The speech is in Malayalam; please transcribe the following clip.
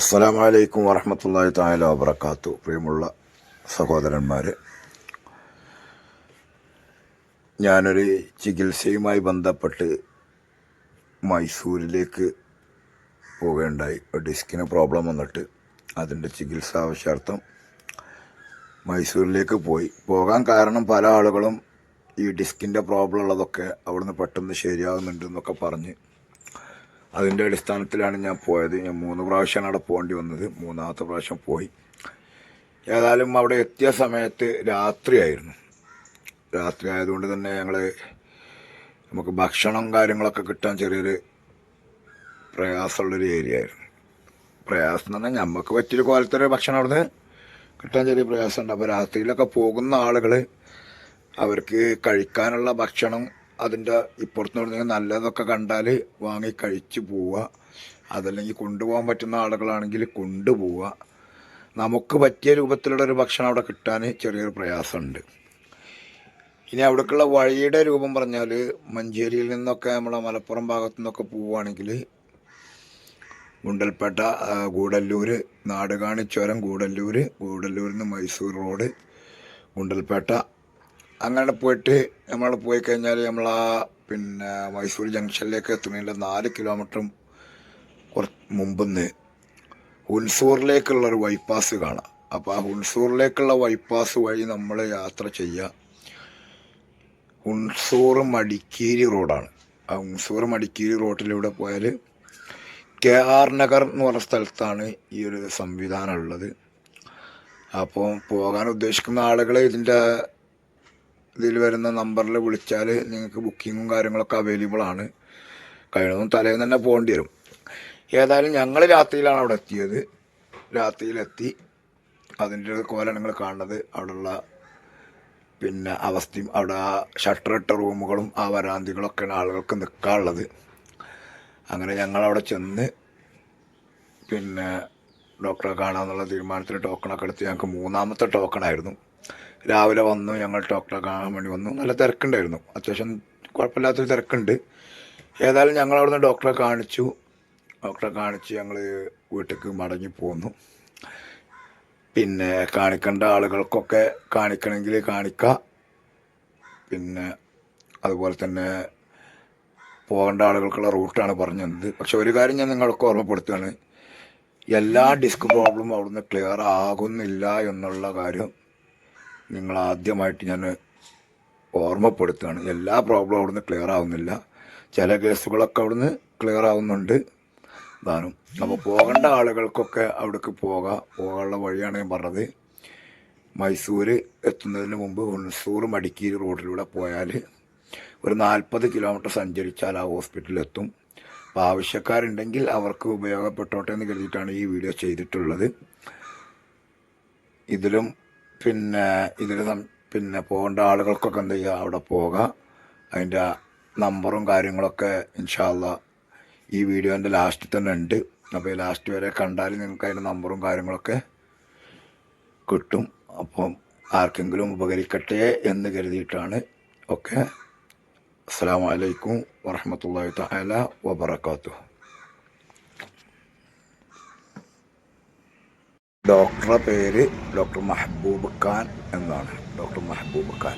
അസ്സലാമു അലൈക്കും വറഹ്മത്തുള്ളാഹി തആല വബറകാതുഹു. പ്രിയമുള്ള സഹോദരന്മാർ, ഞാനൊരു ചികിത്സയുമായി ബന്ധപ്പെട്ട് മൈസൂരിലേക്ക് പോവുകയുണ്ടായി. ഡിസ്കിന് പ്രോബ്ലം വന്നിട്ട് അതിൻ്റെ ചികിത്സ ആവശ്യാർത്ഥം മൈസൂരിലേക്ക് പോകാൻ കാരണം പല ആളുകളും ഈ ഡിസ്കിൻ്റെ പ്രോബ്ലം ഉള്ളതൊക്കെ അവിടുന്ന് പെട്ടെന്ന് ശരിയാകുന്നുണ്ട് എന്നൊക്കെ പറഞ്ഞ് അതിൻ്റെ അടിസ്ഥാനത്തിലാണ് ഞാൻ പോയത്. ഞാൻ 3 പ്രാവശ്യമാണ് അവിടെ പോകേണ്ടി വന്നത്. 3ാമത്തെ പ്രാവശ്യം പോയി. ഏതായാലും അവിടെ എത്തിയ സമയത്ത് രാത്രിയായിരുന്നു. രാത്രി ആയതുകൊണ്ട് തന്നെ നമുക്ക് ഭക്ഷണം കാര്യങ്ങളൊക്കെ കിട്ടാൻ ചെറിയൊരു പ്രയാസമുള്ളൊരു ഏരിയ ആയിരുന്നു. പ്രയാസം എന്ന് പറഞ്ഞാൽ നമുക്ക് പറ്റിയൊരു കോലത്തൊരു ഭക്ഷണം അവിടുന്ന് കിട്ടാൻ ചെറിയ പ്രയാസമുണ്ട്. അപ്പോൾ രാത്രിയിലൊക്കെ പോകുന്ന ആളുകൾ അവർക്ക് കഴിക്കാനുള്ള ഭക്ഷണം അതിൻ്റെ ഇപ്പുറത്തുനിന്ന് നല്ലതൊക്കെ കണ്ടാൽ വാങ്ങി കഴിച്ച് പോവുക, അതല്ലെങ്കിൽ കൊണ്ടുപോകാൻ പറ്റുന്ന ആളുകളാണെങ്കിൽ കൊണ്ടുപോവുക. നമുക്ക് പറ്റിയ രൂപത്തിലുള്ളൊരു ഭക്ഷണം അവിടെ കിട്ടാൻ ചെറിയൊരു പ്രയാസമുണ്ട്. ഇനി അവിടേക്കുള്ള വഴിയുടെ രൂപം പറഞ്ഞാൽ മഞ്ചേരിയിൽ നിന്നൊക്കെ നമ്മളെ മലപ്പുറം ഭാഗത്തു നിന്നൊക്കെ പോവുകയാണെങ്കിൽ ഗുണ്ടൽപേട്ട, ഗൂഡല്ലൂർ, നാടുകാണി ചുരം, ഗൂഡല്ലൂരിൽ നിന്ന് മൈസൂർ റോഡ്, ഗുണ്ടൽപേട്ട അങ്ങനെ പോയിട്ട് നമ്മൾ പോയി കഴിഞ്ഞാൽ മൈസൂർ ജംഗ്ഷനിലേക്ക് എത്തുന്നതിൻ്റെ 4 കിലോമീറ്ററും മുമ്പ് ഹുൻസൂറിലേക്കുള്ളൊരു ബൈപ്പാസ് കാണാം. അപ്പോൾ ആ ഹുൻസൂറിലേക്കുള്ള ബൈപ്പാസ് വഴി നമ്മൾ യാത്ര ചെയ്യുക. ഹുൻസൂർ മടിക്കേരി റോഡാണ്. ആ ഹുൻസൂർ മടിക്കേരി റോഡിലൂടെ പോയാൽ KR നഗർ എന്ന് പറഞ്ഞ സ്ഥലത്താണ് ഈ ഒരു സംവിധാനം ഉള്ളത്. അപ്പോൾ പോകാൻ ഉദ്ദേശിക്കുന്ന ആളുകൾ ഇതിൽ വരുന്ന നമ്പറിൽ വിളിച്ചാൽ നിങ്ങൾക്ക് ബുക്കിങ്ങും കാര്യങ്ങളൊക്കെ അവൈലബിൾ ആണ്. കഴിയുന്നതും തലേന്ന് തന്നെ പോകേണ്ടി വരും. ഏതായാലും ഞങ്ങൾ രാത്രിയിലാണ് അവിടെ എത്തിയത്. രാത്രിയിലെത്തി അതിൻ്റെ ഒരു കോല നിങ്ങൾ കാണുന്നത് അവിടെയുള്ള അവസ്ഥയും അവിടെ ആ ഷട്ടറിട്ട റൂമുകളും ആ വരാന്തികളൊക്കെയാണ് ആളുകൾക്ക് നിൽക്കാനുള്ളത്. അങ്ങനെ ഞങ്ങളവിടെ ചെന്ന് ഡോക്ടറെ കാണാമെന്നുള്ള തീരുമാനത്തിൽ ടോക്കണൊക്കെ എടുത്ത് ഞങ്ങൾക്ക് 3ാമത്തെ ടോക്കണായിരുന്നു. രാവിലെ വന്നു, ഞങ്ങൾ ഡോക്ടറെ കാണാൻ വേണ്ടി വന്നു. നല്ല തിരക്കുണ്ടായിരുന്നു, അത്യാവശ്യം കുഴപ്പമില്ലാത്തൊരു തിരക്കുണ്ട്. ഏതായാലും ഞങ്ങളവിടുന്ന് ഡോക്ടറെ കാണിച്ച് ഞങ്ങൾ വീട്ടിലേക്ക് മടങ്ങി പോന്നു. കാണിക്കേണ്ട ആളുകൾക്കൊക്കെ കാണിക്കണമെങ്കിൽ കാണിക്കുക. അതുപോലെ തന്നെ പോകേണ്ട ആളുകൾക്കുള്ള റൂട്ടാണ് പറഞ്ഞത്. പക്ഷെ ഒരു കാര്യം ഞാൻ നിങ്ങൾക്ക് ഓർമ്മപ്പെടുത്തുകയാണ്, എല്ലാ ഡിസ്ക് പ്രോബ്ലവും അവിടുന്ന് ക്ലിയർ ആകുന്നില്ല എന്നുള്ള കാര്യം നിങ്ങൾ ആദ്യമായിട്ട് ഞാൻ ഓർമ്മപ്പെടുത്തുകയാണ്. എല്ലാ പ്രോബ്ലവും അവിടുന്ന് ക്ലിയർ ആവുന്നില്ല. ചില കേസുകളൊക്കെ അവിടുന്ന് ക്ലിയർ ആവുന്നുണ്ട് താനും. അപ്പോൾ പോകേണ്ട ആളുകൾക്കൊക്കെ അവിടേക്ക് പോകാനുള്ള വഴിയാണ് ഞാൻ പറഞ്ഞത്. മൈസൂർ എത്തുന്നതിന് മുമ്പ് ഹുൻസൂർ മടിക്കേരി റോഡിലൂടെ പോയാൽ ഒരു 40 കിലോമീറ്റർ സഞ്ചരിച്ചാൽ ആ ഹോസ്പിറ്റലിലെത്തും. അപ്പോൾ ആവശ്യക്കാരുണ്ടെങ്കിൽ അവർക്ക് ഉപയോഗപ്പെട്ടോട്ടെ എന്ന് കരുതിയിട്ടാണ് ഈ വീഡിയോ ചെയ്തിട്ടുള്ളത്. ഇതിലും പോകേണ്ട ആളുകൾക്കൊക്കെ എന്ത് ചെയ്യുക, അവിടെ പോകാം. അതിൻ്റെ നമ്പറും കാര്യങ്ങളൊക്കെ ഇൻഷാ അല്ലാ ഈ വീഡിയോൻ്റെ ലാസ്റ്റിൽ തന്നെ ഉണ്ട്. അപ്പോൾ ലാസ്റ്റ് വരെ കണ്ടാൽ നിങ്ങൾക്ക് അതിൻ്റെ നമ്പറും കാര്യങ്ങളൊക്കെ കിട്ടും. അപ്പം ആർക്കെങ്കിലും ഉപകരിക്കട്ടെ എന്ന് കരുതിയിട്ടാണ്. ഓക്കെ, അസ്സലാമു അലൈക്കും വറഹ്മത്തുള്ളാഹി തആല വബറകാതുഹു. ഡോക്ടറുടെ പേര് ഡോക്ടർ മെഹബൂബ് ഖാൻ എന്നാണ്. ഡോക്ടർ മെഹബൂബ് ഖാൻ.